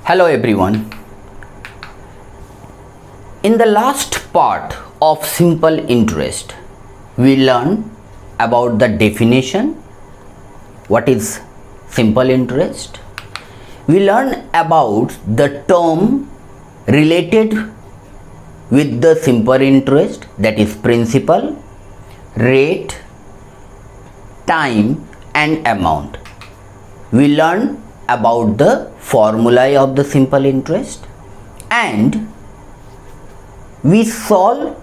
Hello everyone. In the last part of simple interest, we learned about the definition. What is simple interest? We learned about the term related with the simple interest, that is principal, rate, time and amount. We learned about the formulae of the simple interest and we solve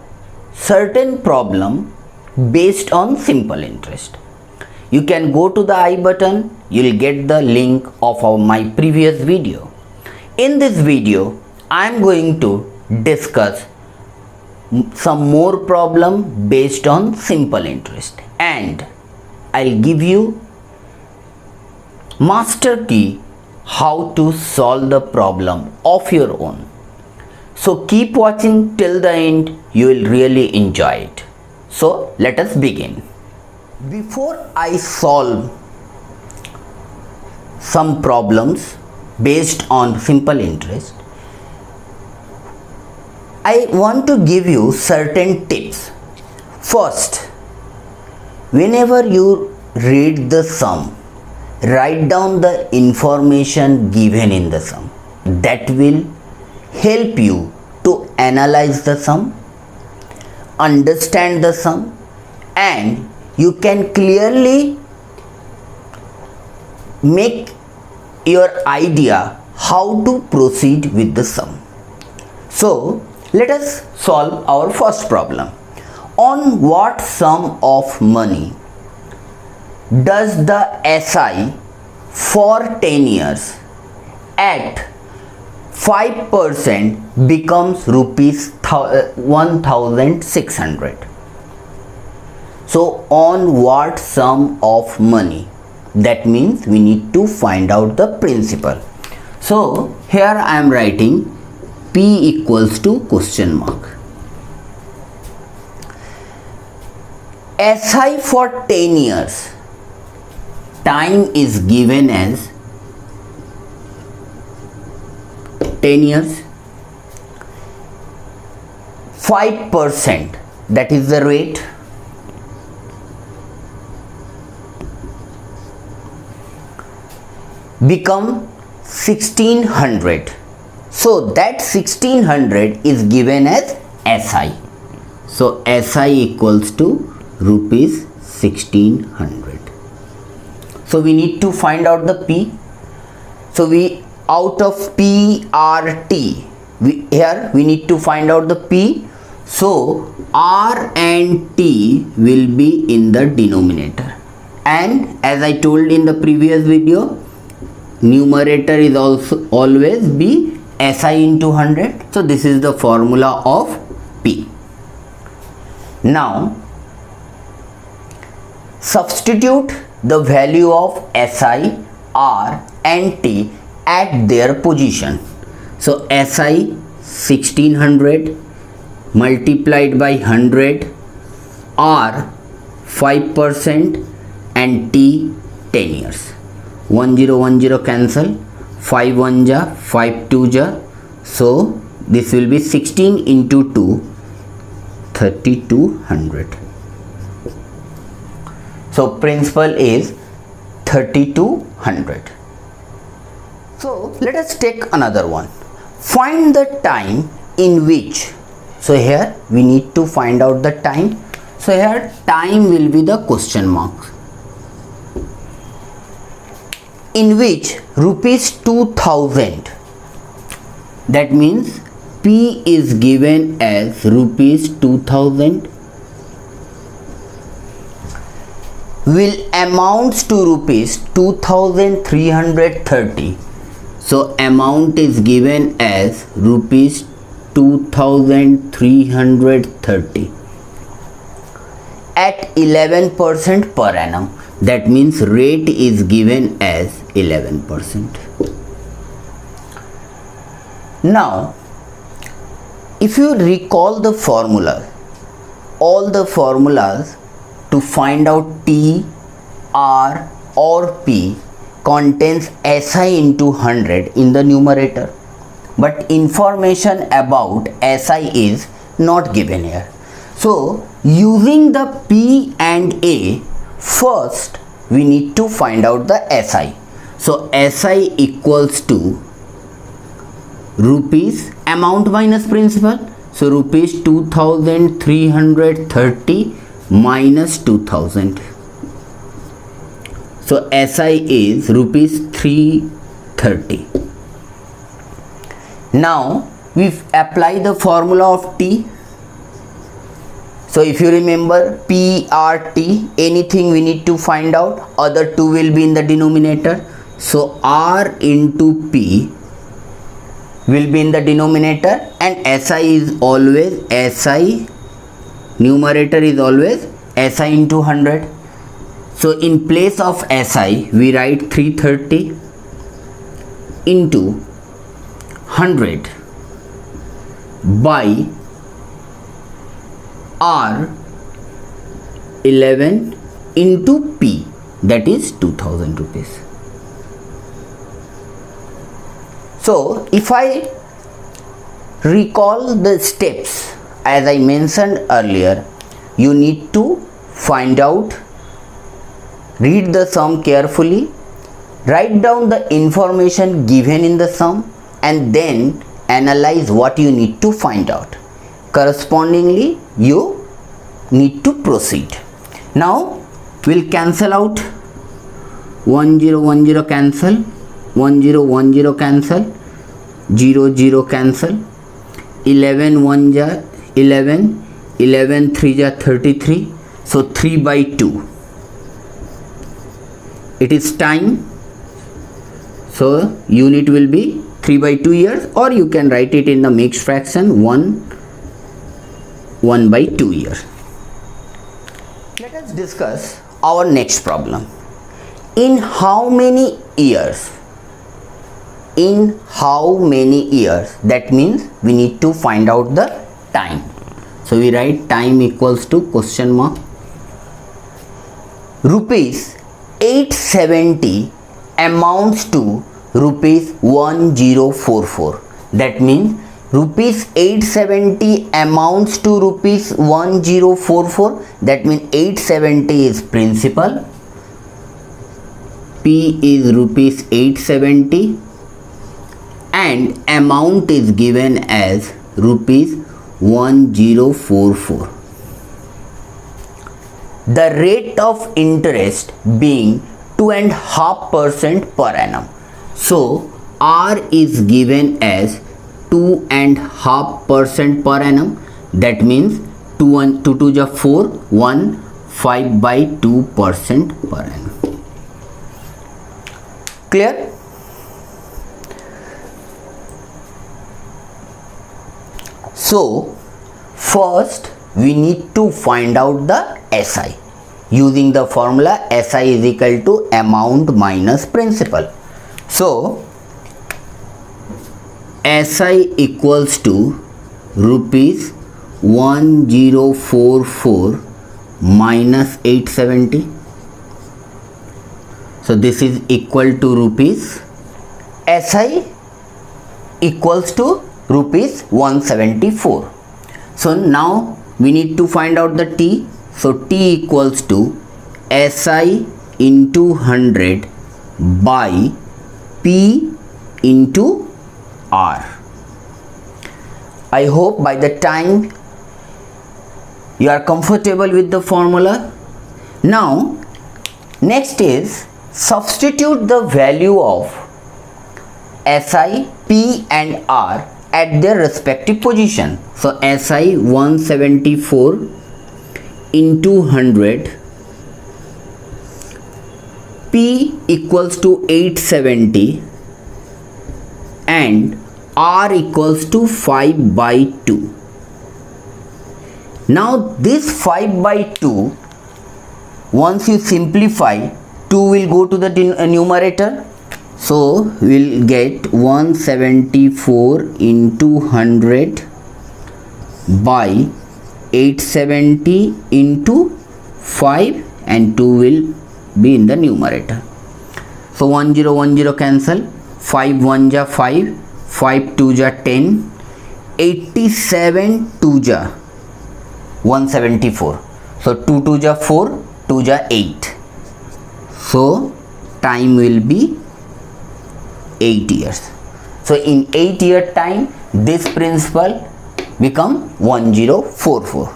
certain problem based on simple interest. You can go to the I button, you'll get the link of my previous video. In this video, I am going to discuss some more problem based on simple interest and I'll give you master key how to solve the problem of your own. So keep watching till the end, you will really enjoy it. So let us begin. Before I solve some problems based on simple interest, I want to give you certain tips. First, whenever you read the sum, write down the information given in the sum. That will help you to analyze the sum, understand the sum, and you can clearly make your idea how to proceed with the sum. So let us solve our first problem. On what sum of money does the SI for 10 years at 5% becomes rupees 1600? So on what sum of money? That means we need to find out the principal. So here I am writing P equals to question mark. SI for 10 years. Time is given as 10 years. 5%, that is the rate. Become 1600. So that 1600 is given as SI. So SI equals to rupees 1600. So we need to find out the P. So we out of PRT, here we need to find out the P. So R and T will be in the denominator. And as I told in the previous video, numerator is also always be SI into 100. So this is the formula of P. Now substitute the value of SI, R and T at their position. So SI 1600 multiplied by 100, R 5% and T 10 years. 1010 cancel, 5 1 ja, 5 2 ja. So this will be 16 into 2, 3200. So principal is 3200. So let us take another one. Find the time in which. So here we need to find out the time. So here time will be the question mark. In which rupees 2000. That means P is given as rupees 2000. Will amounts to rupees 2330. So amount is given as rupees 2330 at 11% per annum. That means rate is given as 11%. Now if you recall the formula, all the formulas to find out T, R or P, contains SI into 100 in the numerator, but information about SI is not given here. So using the P and A, first we need to find out the SI. So SI equals to rupees amount minus principal. So rupees 2330 minus 2000. So SI is rupees 330. Now we apply the formula of T. So if you remember PRT, anything we need to find out, other two will be in the denominator. So R into P will be in the denominator, and SI is always SI, numerator is always SI into 100. So in place of SI we write 330 into 100 by R 11 into P, that is 2000 rupees. So if I recall the steps as I mentioned earlier, you need to find out, read the sum carefully, write down the information given in the sum, and then analyze what you need to find out. Correspondingly, you need to proceed. Now we'll cancel out 1010 cancel, 1010 cancel, 00 cancel, 11 1 ja 11, 11 3 ja 33. So 3 by 2. It is time. So unit will be 3 by 2 years, or you can write it in the mixed fraction 1 by 2 years. Let us discuss our next problem. In how many years? In how many years? That means we need to find out the time. So we write time equals to question mark. Rupees 870 amounts to rupees 1044. That means rupees 870 amounts to rupees 1044. That means 870 is principal, P is rupees 870, and amount is given as rupees 1044. The rate of interest being 2.5% per annum. So R is given as 2.5% per annum. That means 2 2 ja 4, 1, 5 by 2% per annum. Clear? So first we need to find out the SI using the formula SI is equal to amount minus principal. So SI equals to rupees 1044 minus 870. So this is equal to rupees, SI equals to rupees 174. So now we need to find out the T. So T equals to SI into 100 by P into R. I hope by the time you are comfortable with the formula. Now next is substitute the value of SI, P and R at their respective position. So SI 174 into 100, P equals to 870 and R equals to 5 by 2. Now this 5 by 2, once you simplify, 2 will go to the numerator. So we'll get 174 into 100 by 870 into 5, and 2 will be in the numerator. So 1 0 1 0 cancel. 5 1 ja 5, 5 2 ja 10, 87 2 ja 174. So 2 2 ja 4, 2 ja 8. So time will be 8 years. So in 8 year time, this principal become 1044.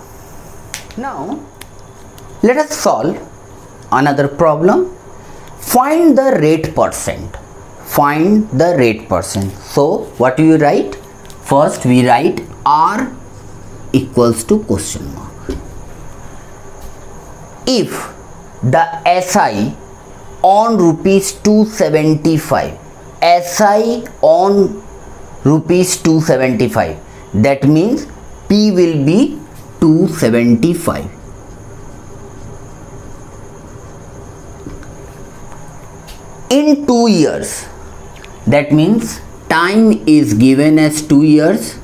Now let us solve another problem. Find the rate percent. Find the rate percent. So what do you write? First we write R equals to question mark. If the SI on rupees 275, SI on rupees 275, that means P will be 275. In 2 years, that means time is given as 2 years,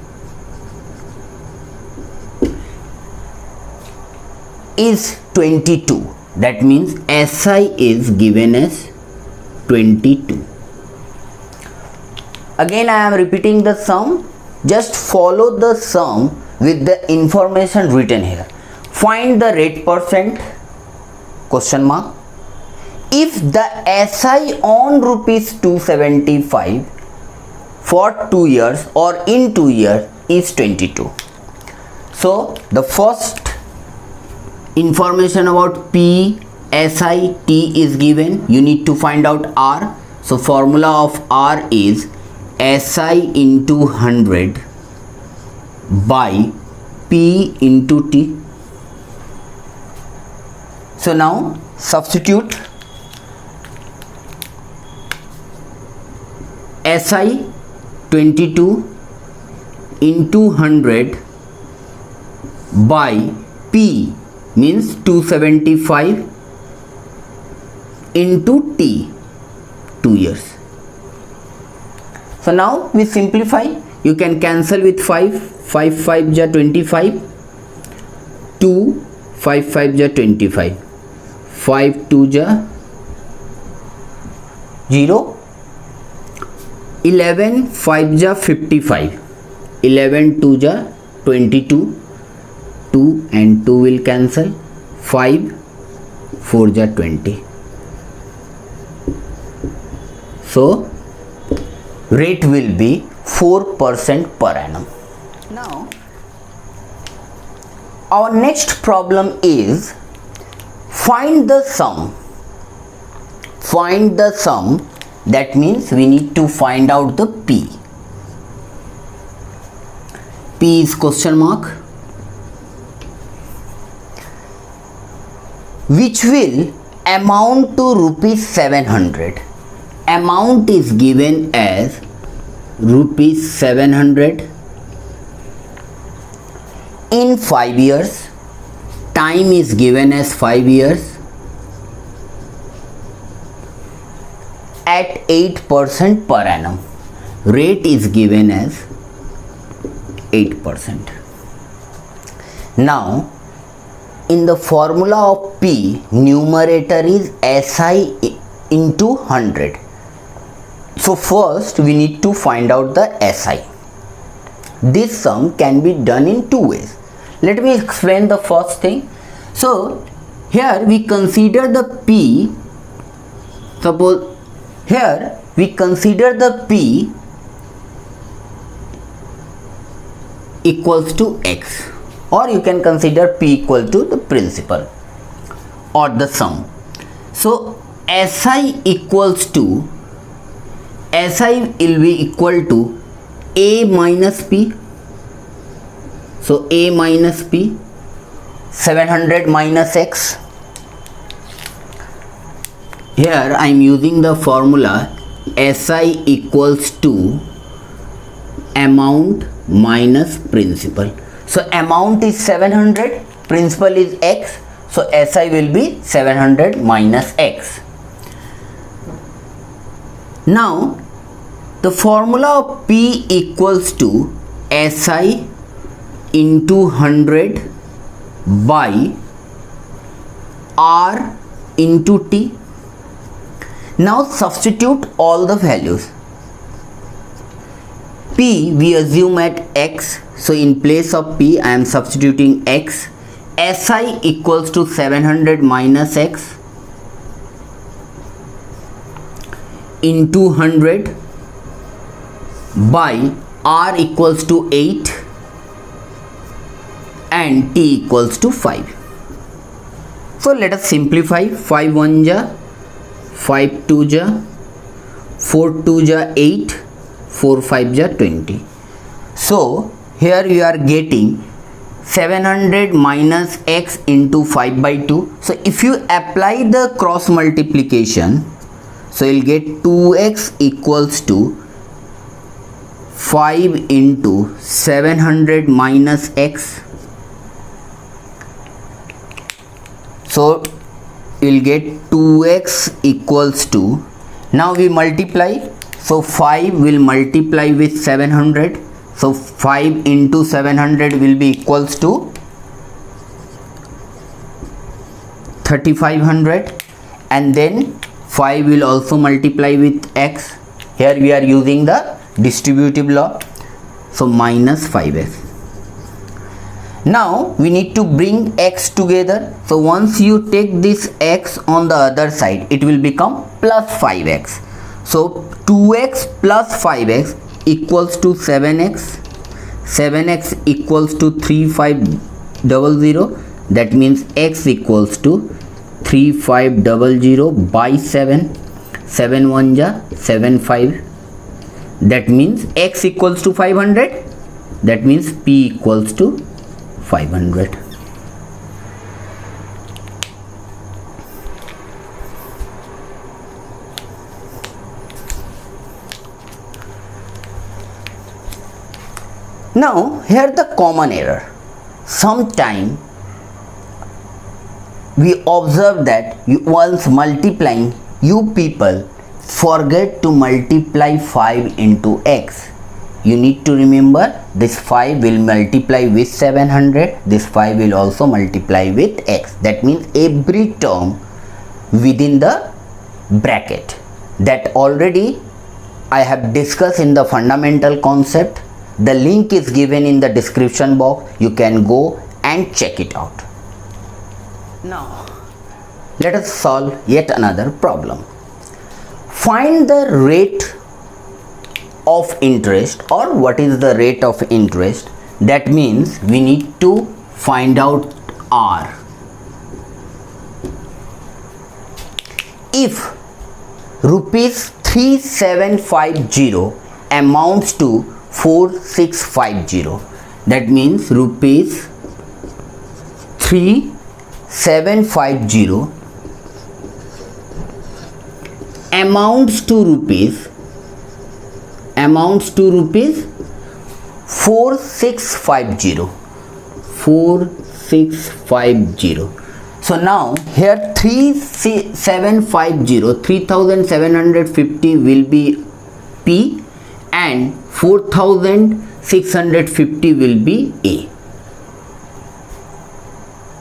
is 22. That means SI is given as 22. Again I am repeating the sum. Just follow the sum with the information written here. Find the rate percent, question mark. If the SI on rupees 275 for 2 years or in 2 years is 22. So the first information about P, SI, T is given. You need to find out R. So formula of R is SI into 100 by P into T. So now substitute SI 22 into 100 by P means 275 into T, 2 years. So now we simplify. You can cancel with 5, 5 5 ja 25, 2 5 5 ja 25, 5 2 ja 0, 11 5 ja 55, 11 2 ja 22, 2 and 2 will cancel, 5 4 ja 20. So rate will be 4% per annum. Now our next problem is find the sum. Find the sum, that means we need to find out the P. P is question mark, which will amount to rupees 700. Amount is given as rupees 700 in 5 years. Time is given as 5 years at 8% per annum. Rate is given as 8%. Now in the formula of P, numerator is SI into 100. So first we need to find out the SI. This sum can be done in 2 ways. Let me explain the first thing. So here we consider the P. Suppose here we consider the P equals to X, or you can consider P equal to the principal or the sum. So SI equals to, SI will be equal to A minus P. So A minus P, 700 minus X. Here I am using the formula SI equals to amount minus principal. So amount is 700, principal is X. So SI will be 700 minus X. Now the formula of P equals to SI into 100 by R into T. Now substitute all the values. P we assume at x, so in place of P I am substituting x. SI equals to 700 minus x into 100 by R equals to 8 and T equals to 5. So let us simplify. 5 1 ja, 5 2 ja, 4 2 ja 8, 4 5 ja 20. So here you are getting 700 minus x into 5 by 2. So if you apply the cross multiplication, so you'll get 2x equals to 5 into 700 minus x. So you'll get 2x equals to, now we multiply, so 5 will multiply with 700, so 5 into 700 will be equals to 3500, and then 5 will also multiply with x. Here we are using the distributive law, so minus 5x. Now we need to bring x together, so once you take this x on the other side, it will become plus 5x. So 2x plus 5x equals to 7x, 7x equals to 3500, that means x equals to 3500 by 7, 7 1 ja 7 5, that means x equals to 500, that means P equals to 500. Now here the common error. Sometime we observe that once multiplying, you people forget to multiply 5 into x. You need to remember this 5 will multiply with 700, this 5 will also multiply with x. That means every term within the bracket, that already I have discussed in the fundamental concept. The link is given in the description box. You can go and check it out. Now let us solve yet another problem. Find the rate of interest, or what is the rate of interest. That means we need to find out R. If rupees 3750 amounts to 4650, that means rupees 3750 amounts to rupees 4650. So now here 3750 will be P and 4650 will be A.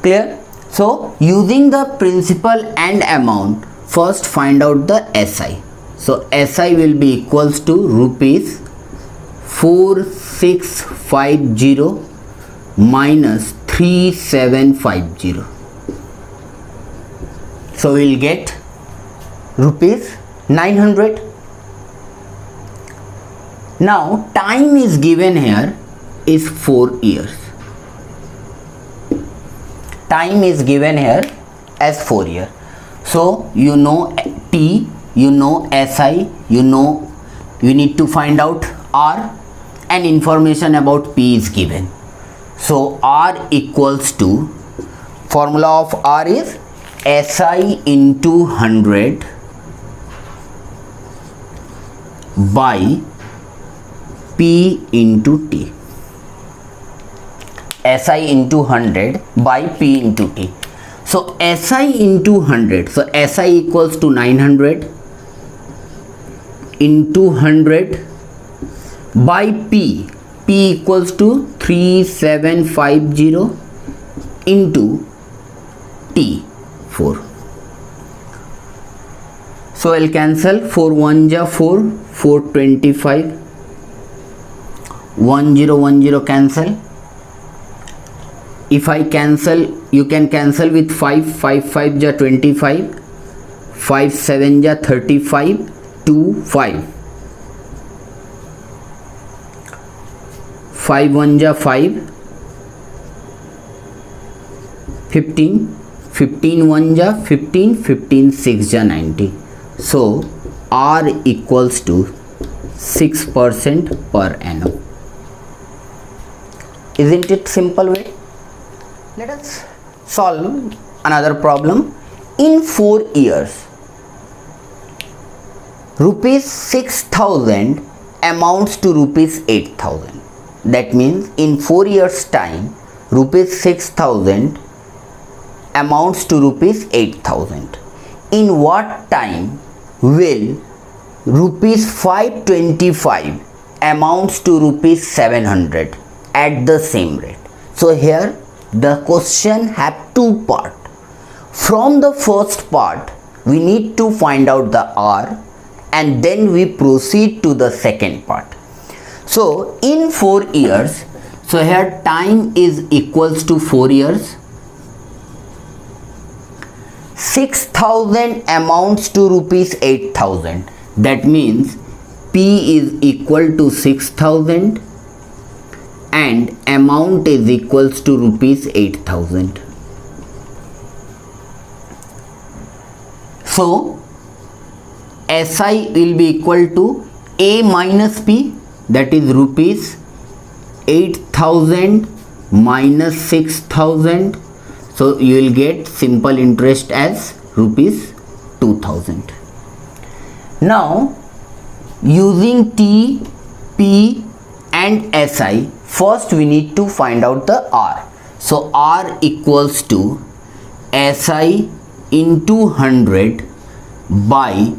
Clear? So using the principal and amount, first find out the SI. So SI will be equals to rupees 4650 minus 3750. So we will get rupees 900. Now time is given here is 4 years. Time is given here as 4 years. So you know T, you know SI, you know you need to find out R, and information about P is given. So R equals to, formula of R is SI into 100 by P into T. SI into 100 by P into T. So SI into 100, so SI equals to 900 into 100 by P, P equals to 3750 into T 4. So I'll cancel. 4 1 ja 4, 4 25, 1 0 1 0 cancel. If I cancel, you can cancel with 5, 5 5 ja 25, 5 7 ja 35, 2 5, 5 1 ja 5, 15, 15 1 ja 15, 15 6 ja 90. So R equals to 6% per annum. Isn't it simple way? Let us solve another problem. In 4 years, rupees 6,000 amounts to rupees 8,000. That means in 4 years time, rupees 6,000 amounts to rupees 8,000. In what time will rupees 525 amounts to rupees 700 at the same rate? So here the question have two parts. From the first part we need to find out the R, and then we proceed to the second part. So in 4 years, so here time is equals to 4 years. 6,000 amounts to rupees 8,000. That means P is equal to 6,000 and amount is equals to rupees 8,000. So SI will be equal to A minus P, that is rupees 8,000 minus 6,000. So you will get simple interest as rupees 2,000. Now using T, P and SI, first we need to find out the R. So R equals to SI into 100 by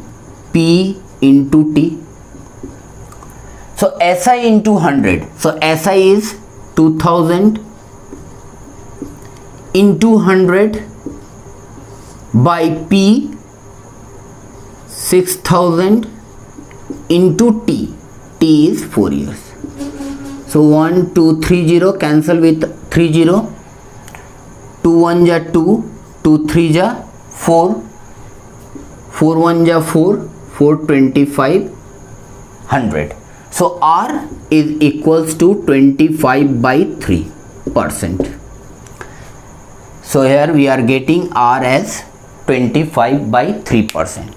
P into T. So SI into 100. So SI is 2,000 into 100 by P 6,000 into T. T is 4 years. So 1 2 3 0 cancel with 3 0. 2 1 ja 2, 2 3 ja 4, 4 1 ja 4, 4 25, 100. So R is equals to 25 by 3%. So here we are getting R as 25 by 3%.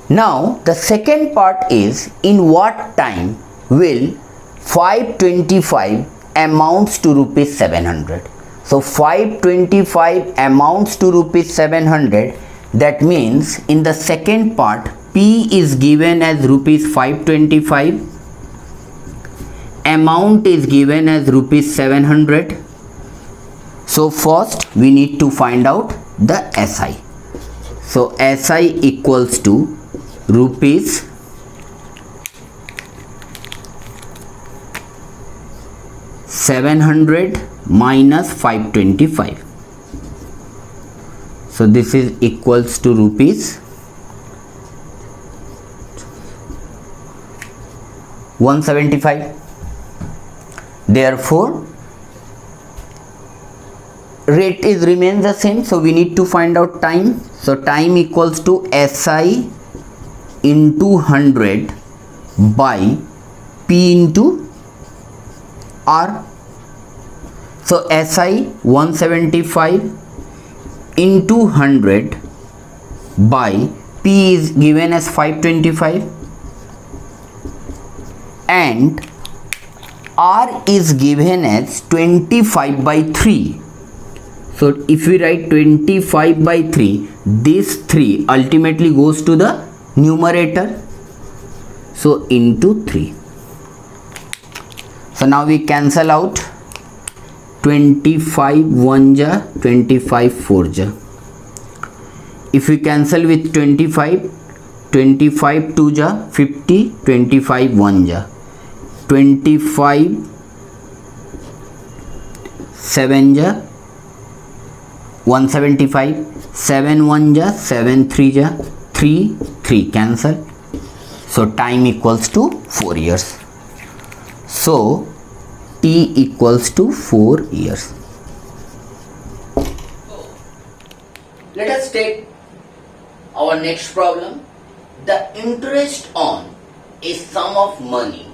Now the second part is, in what time will 525 amounts to rupees 700? So 525 amounts to rupees 700. That means in the second part P is given as rupees 525, amount is given as rupees 700. So first we need to find out the SI. So SI equals to rupees 700 minus 525. So this is equals to rupees 175. Therefore rate is remains the same, so we need to find out time. So time equals to SI into 100 by P into R. So SI 175 into 100 by P is given as 525 and R is given as 25 by 3. So if we write 25 by 3, this 3 ultimately goes to the numerator. So into 3. So now we cancel out 25 1 ja, 25 4 ja. If we cancel with 25, 25 2 ja 50, 25 1 ja 25, 7 ja 175, 7 1 ja 7 3 ja 3, 3 cancel. So time equals to 4 years. So T equals to 4 years. Let us take our next problem. The interest on a sum of money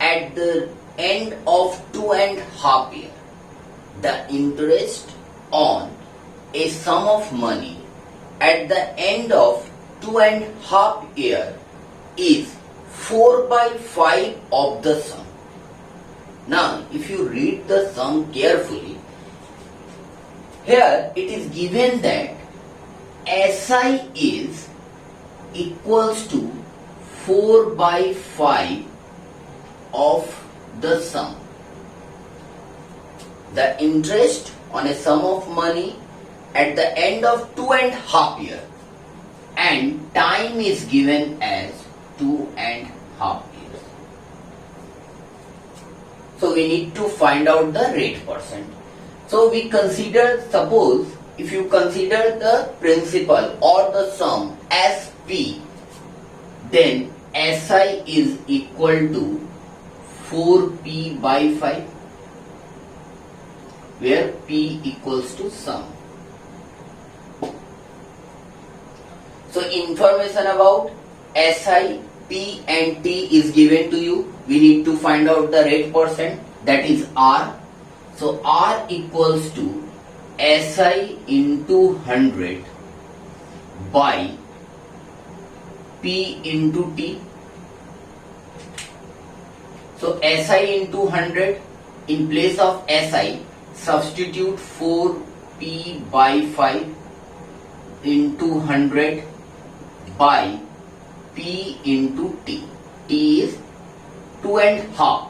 at the end of 2.5 years. The interest on a sum of money at the end of 2.5 years is 4/5 of the sum. Now, if you read the sum carefully, here it is given that SI is equals to 4/5 of the sum. The interest on a sum of money at the end of 2.5 years, and time is given as 2.5 years. So we need to find out the rate percent. So we consider, suppose if you consider the principal or the sum as P, then SI is equal to 4P/5, where P equals to sum. So information about SI, P and T is given to you. We need to find out the rate percent, that is R. So R equals to SI into 100 by P into T. So SI into 100, in place of SI, substitute 4P/5 into 100 by P into T. T is 2.5.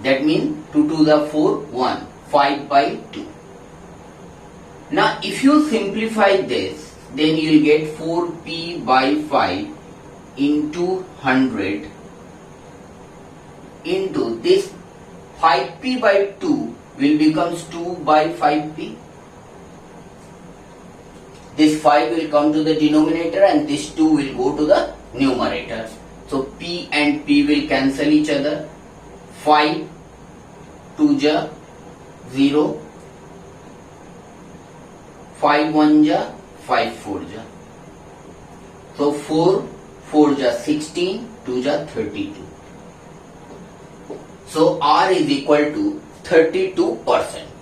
That means 2 to the 4, 1. 5/2. Now if you simplify this, then you will get 4P/5 into 100 into this 5P/2 will becomes 2/5P. This 5 will come to the denominator and this 2 will go to the numerator. So P and P will cancel each other. 5 2 ja 0, 5 1 ja 5 4 ja. So 4 4 ja 16, 2 ja 32. So R is equal to 32%.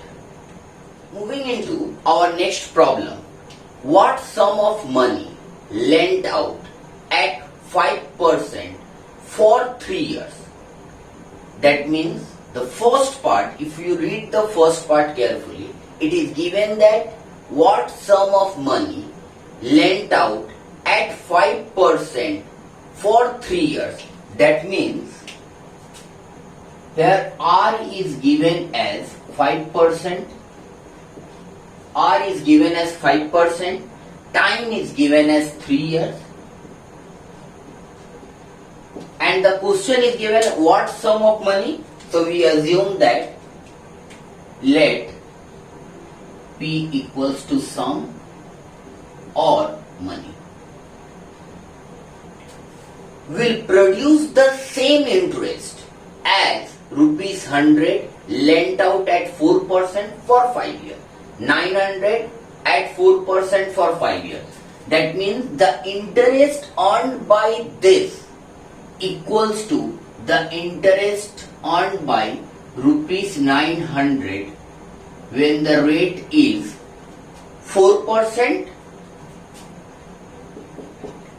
Moving into our next problem. What sum of money lent out at 5% for 3 years? That means the first part, if you read the first part carefully, it is given that what sum of money lent out at 5% for 3 years. That means here R is given as 5%. R is given as 5%. Time is given as 3 years. And the question is given what sum of money. So we assume that let P equals to sum or money will produce the same interest as rupees 100 lent out at 4% for 5 years. 900 at 4% for 5 years. That means the interest earned by this equals to the interest earned by rupees 900 when the rate is 4%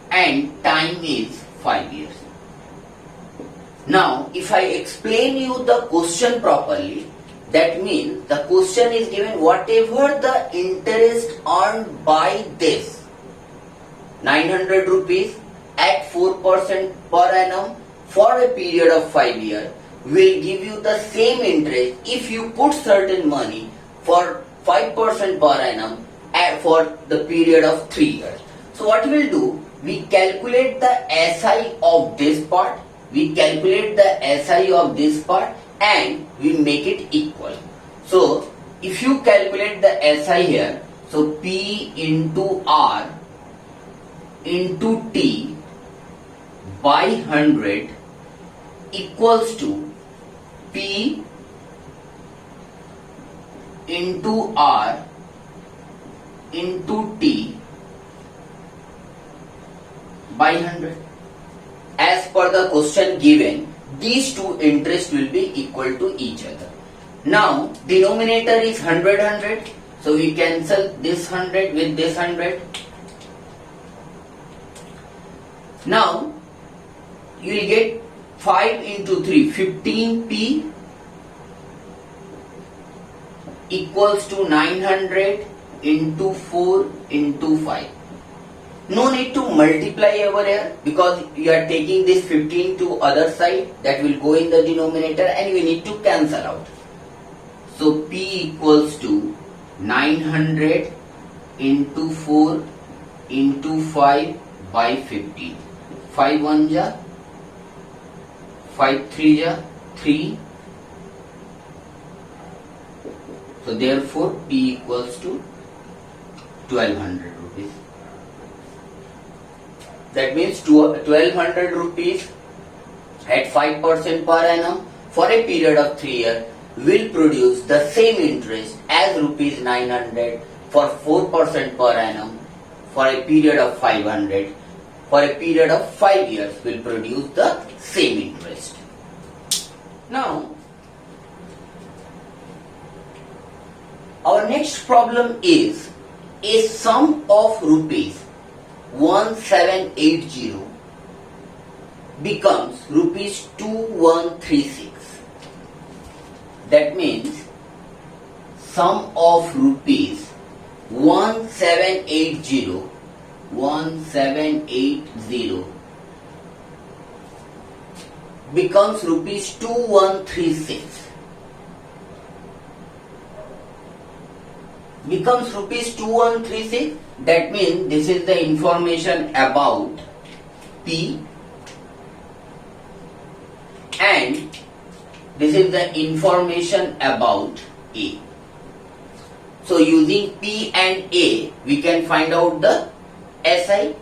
and time is 5 years. Now, if I explain you the question properly, that means the question is given whatever the interest earned by this 900 rupees at 4% per annum for a period of 5 years will give you the same interest if you put certain money for 5% per annum for the period of 3 years. So what we will do, we calculate the SI of this part, we calculate the SI of this part and we make it equal. So if you calculate the SI here, so P into R into T by 100 equals to P into R into T by 100. As per the question given, these two interests will be equal to each other. Now, denominator is 100, so we cancel this 100 with this 100. Now, you will get 5 into 3, 15p equals to 900 into 4 into 5. No need to multiply over here because you are taking this 15 to other side, that will go in the denominator and we need to cancel out. So P equals to 900 into 4 into 5 by 15. 5 1 ja, 5 3 ja, 3. So therefore P equals to 1200 rupees. That means 1200 rupees at 5% per annum for a period of 3 years will produce the same interest as rupees 900 for 4% per annum for a period of 500 for a period of 5 years will produce the same interest. Now, our next problem is a sum of rupees 1780 becomes rupees 2136. That means sum of rupees 1780 becomes rupees 2136. Becomes rupees 2136. That means this is the information about P and this is the information about A. So using P and A we can find out the SI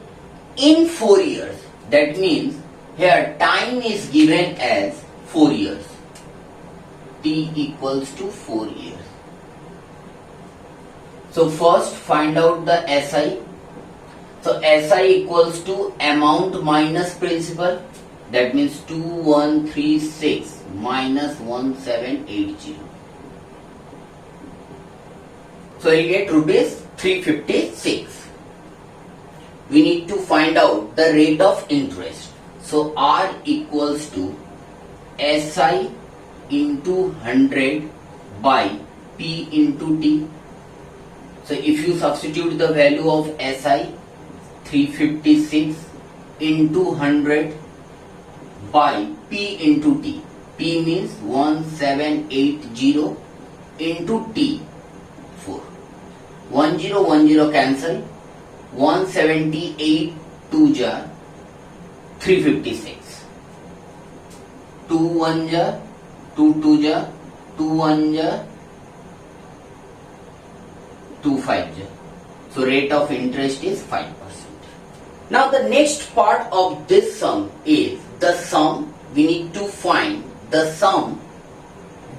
in 4 years. That means here time is given as 4 years. T equals to 4 years. So first find out the SI. So SI equals to amount minus principal. That means 2136 minus 1780. So you get rupees 356. We need to find out the rate of interest. So R equals to SI into 100 by P into T. So if you substitute the value of SI 356 into 100 by P into T. P means 1780 into T 4. 1010 cancel. 178 2 ja 356. 2 1 ja 2 2 ja 2 1 ja 2 5 ja. So rate of interest is 5%. Now the next part of this sum is the sum. We need to find the sum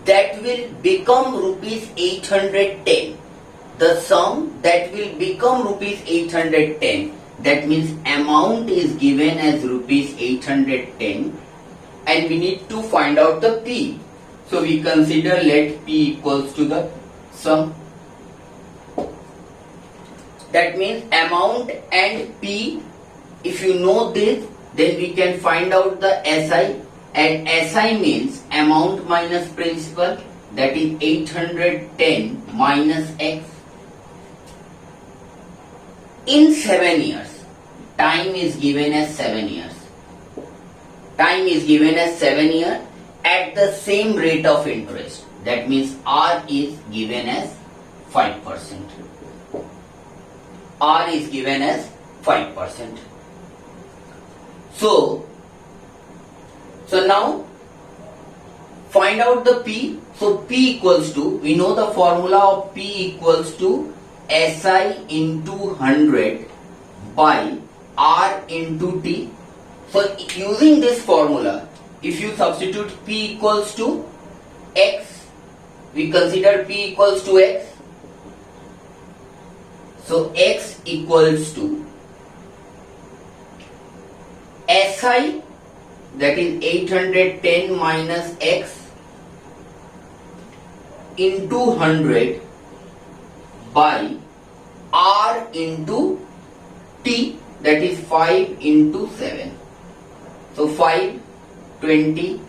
that will become rupees 810. The sum that will become rupees 810. That means amount is given as rupees 810 and we need to find out the P. So we consider let P equals to the sum. That means amount and P. If you know this, then we can find out the SI, and SI means amount minus principal, that is 810 minus X. In 7 years, time is given as 7 years. Time is given as 7 years at the same rate of interest. That means R is given as 5%. R is given as 5%. So now find out the P. So P equals to, we know the formula of P equals to SI into 100 by R into T. So using this formula, if you substitute P equals to X, we consider P equals to X. So X equals to SI, that is 810 minus X into 100 by R into T, that is 5 into 7. So 5, 20.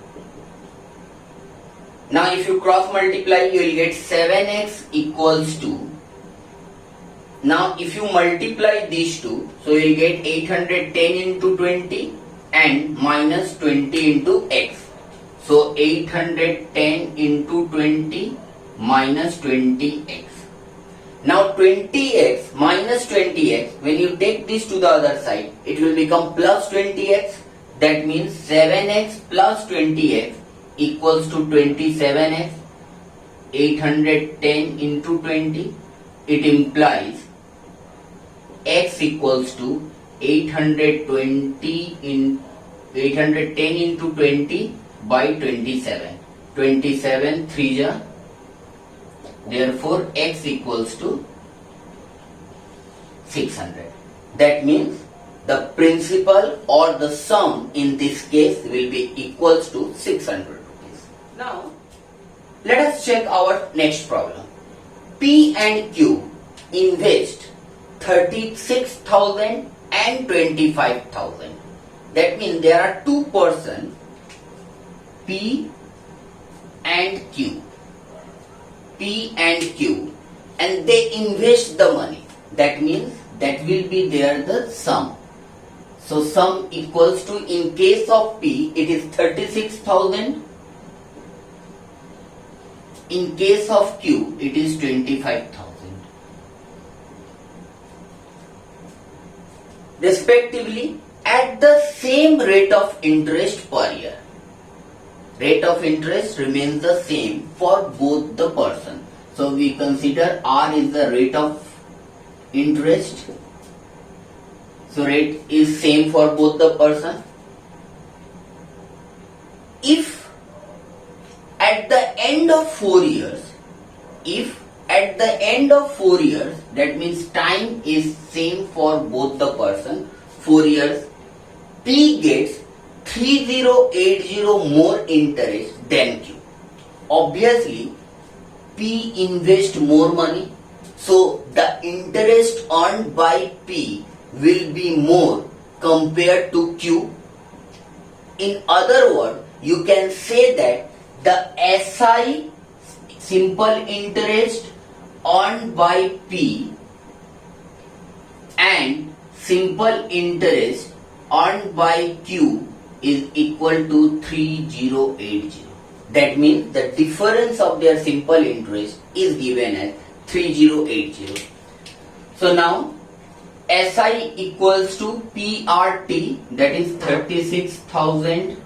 Now if you cross multiply, you will get 7x equals to. Now if you multiply these two, so you will get 810 into 20 and minus 20 into x. So 810 into 20 minus 20x. Now 20x minus 20x, when you take this to the other side, it will become plus 20x. That means 7x plus 20x equals to 27x. 810 into 20, it implies x equals to 810 into 20 by 27. 27 3 ja. Therefore x equals to 600. That means the principal or the sum in this case will be equals to 600 rupees. Now let us check our next problem. P and Q invest 36,000 and 25,000. That means there are two persons, P and Q. P and Q, and they invest the money. That means that will be there the sum. So sum equals to, in case of P, it is 36,000. In case of Q, it is 25,000. Respectively, at the same rate of interest per year. Rate of interest remains the same for both the person. So we consider R is the rate of interest. So rate is same for both the person. If at the end of 4 years, that means time is same for both the person, 4 years, P gets 3080 more interest than Q. Obviously, P invest more money, so the interest earned by P will be more compared to Q. In other words, you can say that the SI, simple interest earned by P, and simple interest earned by Q is equal to 3080. That means the difference of their simple interest is given as 3080. So now SI equals to PRT, that is 36,000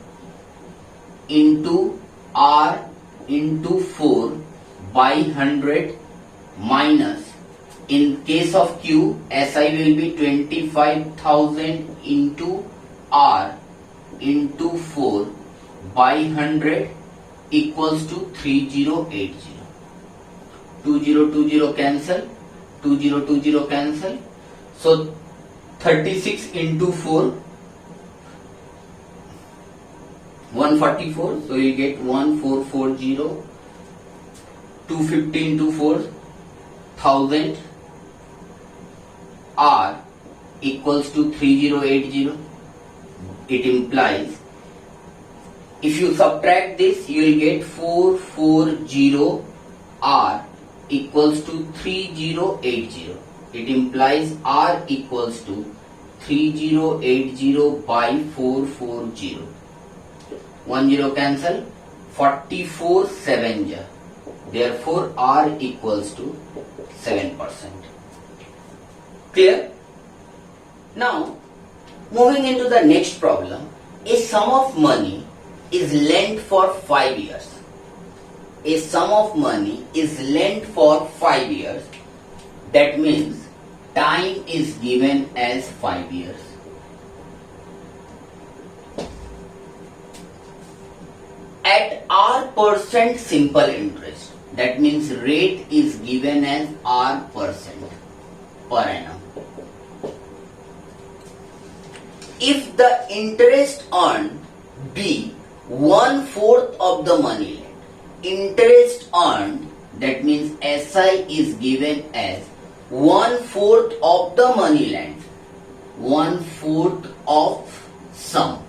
into R into 4 by 100 minus, in case of Q, SI will be 25,000 into R into 4 by 100 equals to 3080. 2020 cancel, 2020 cancel. So 36 into 4, 144. So you get 1440. 250 into 4, 1000. R equals to 3080. It implies, if you subtract this, you will get 440 R equals to 3080. It implies R equals to 3080 by 440. 10 cancel, 44 7 ja. Therefore R equals to 7%. Clear? Now moving into the next problem, a sum of money is lent for 5 years. A sum of money is lent for 5 years. That means time is given as 5 years. R% simple interest. That means rate is given as R% per annum. If the interest earned be 1/4 of the money lent, interest earned, that means SI is given as 1/4 of the money lent, 1/4 of sum.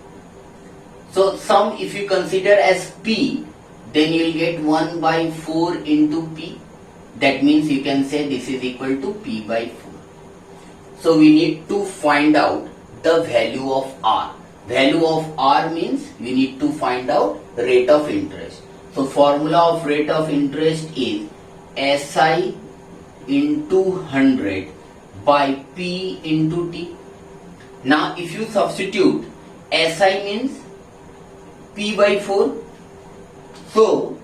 So sum if you consider as P, then you will get 1/4 into P. That means you can say this is equal to P/4. So we need to find out the value of R. Value of R means we need to find out rate of interest. So formula of rate of interest is SI into 100 by P into T. Now if you substitute SI means P/4. So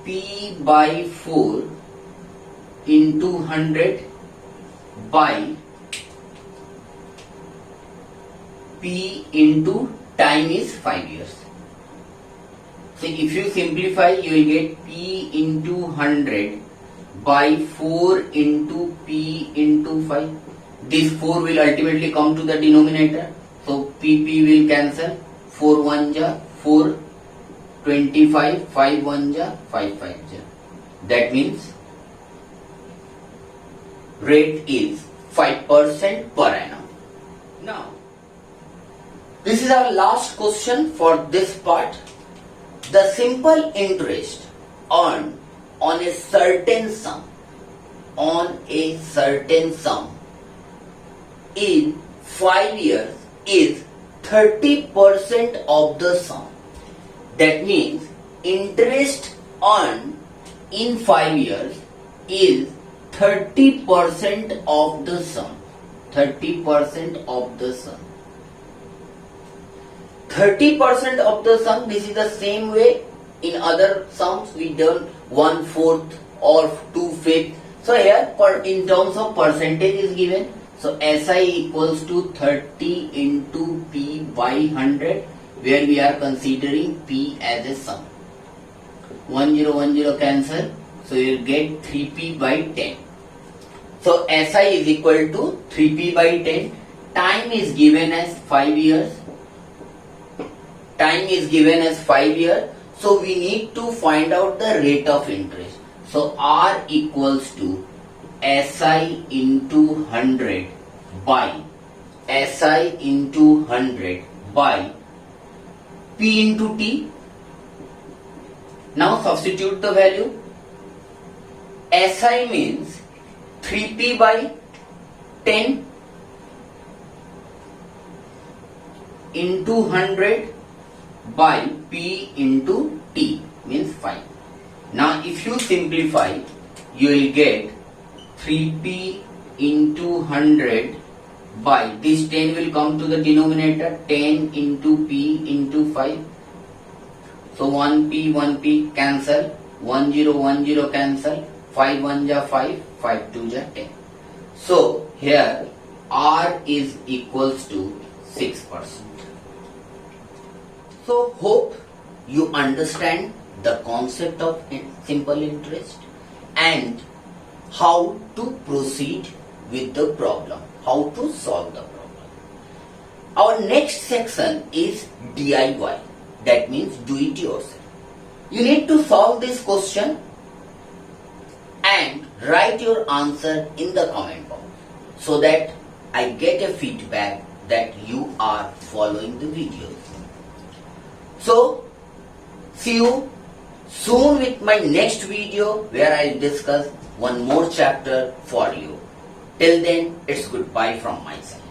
P/4 into 100 by P into time is 5 years. So if you simplify, you will get P into 100 by 4 into P into 5. This 4 will ultimately come to the denominator. So PP will cancel. 4 1 ja 4, 25, 5 1 ja 5 5 ja. That means rate is 5% per annum. Now, this is our last question for this part. The simple interest earned on a certain sum, in 5 years is 30% of the sum. That means interest earned in 5 years is 30% of the sum. 30% of the sum. 30% of the sum, this is the same way in other sums we done 1/4 or 2/5. So here in terms of percentage is given. So SI equals to 30 into P/100, where we are considering P as a sum. 1010 cancel, so you will get 3P/10. So SI is equal to 3P/10. Time is given as 5 years. Time is given as 5 years. So we need to find out the rate of interest. So R equals to SI into 100 by SI into 100 by P into T. Now substitute the value. SI means 3P/10 into 100 by P into T means 5. Now if you simplify, you will get 3P into 100 by this 10 will come to the denominator, 10 into P into 5. So 1P cancel, 1010 cancel, 5 1 ja 5, 5 2 ja 10. So here R is equals to 6%. So hope you understand the concept of simple interest and how to proceed with the problem, how to solve the problem. Our next section is DIY, that means do it yourself. You need to solve this question and write your answer in the comment box so that I get a feedback that you are following the videos. So, see you soon with my next video where I will discuss one more chapter for you. Till then, it's goodbye from my side.